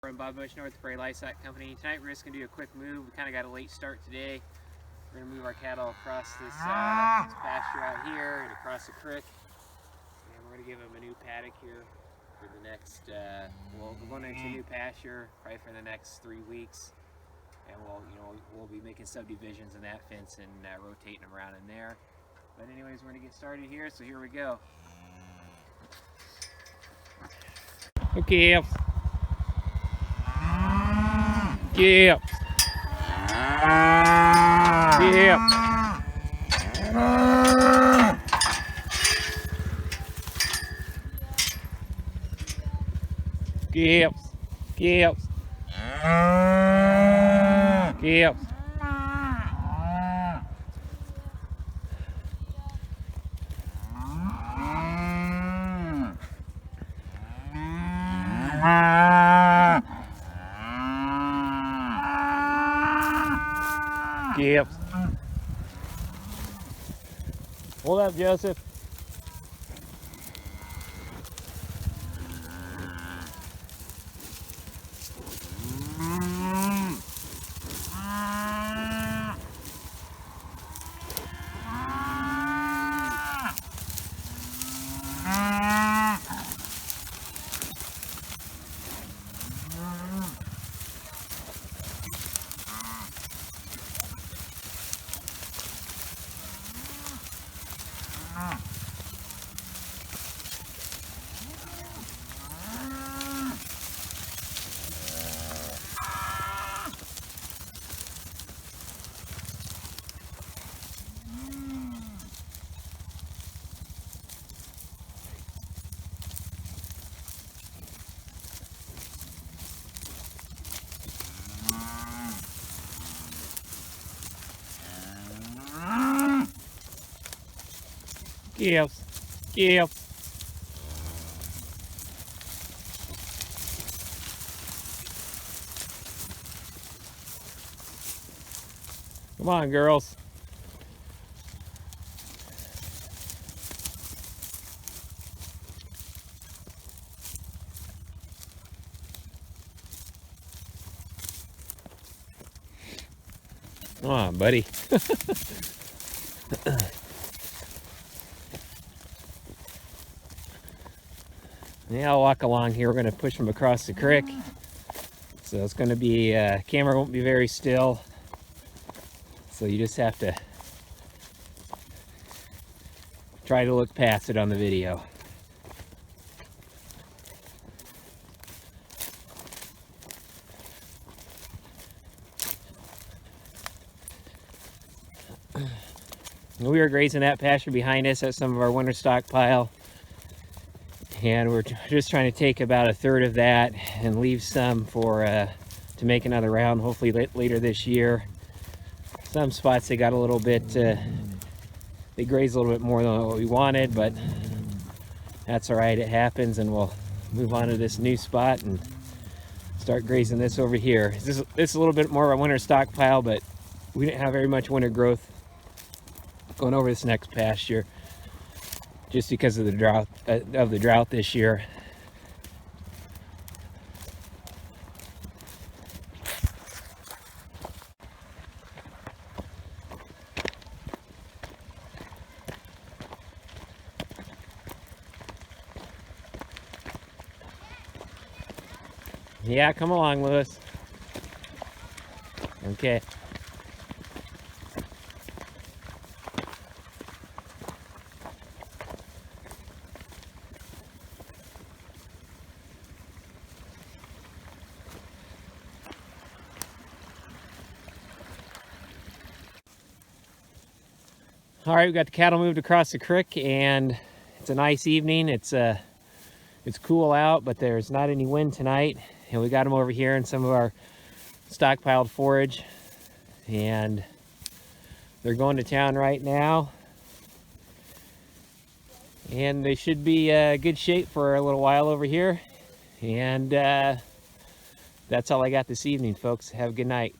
From Bob Bush North Prairie Livestock Company. Tonight we're just going to do a quick move. We kind of got a late start today. We're going to move our cattle across this pasture out here and across the creek. And we're going to give them a new paddock here for the next, we're going into a new pasture probably for the next 3 weeks. And we'll be making subdivisions in that fence and rotating them around in there. But anyways, we're going to get started here, so here we go. Okay. Yep. Yep. Yep. Yep. Yep. Yep. Hold up, Joseph. Gibbs. Gibbs. Come on, girls. Come on, buddy. Yeah, I'll walk along here. We're going to push them across the creek. So it's going to be, camera won't be very still. So you just have to try to look past it on the video. We were grazing that pasture behind us at some of our winter stockpile. And we're just trying to take about 1/3 of that and leave some for to make another round, hopefully later this year. Some spots they got a little bit, they grazed a little bit more than what we wanted, but that's all right, it happens, and we'll move on to this new spot and start grazing this over here. This is a little bit more of a winter stockpile, but we didn't have very much winter growth going over this next pasture, just because of the drought this year. Yeah, come along, Lewis. Okay. All right, we got the cattle moved across the creek, and it's a nice evening. It's cool out, but there's not any wind tonight, and we got them over here in some of our stockpiled forage, and they're going to town right now, and they should be good shape for a little while over here. And that's all I got this evening, folks. Have a good night.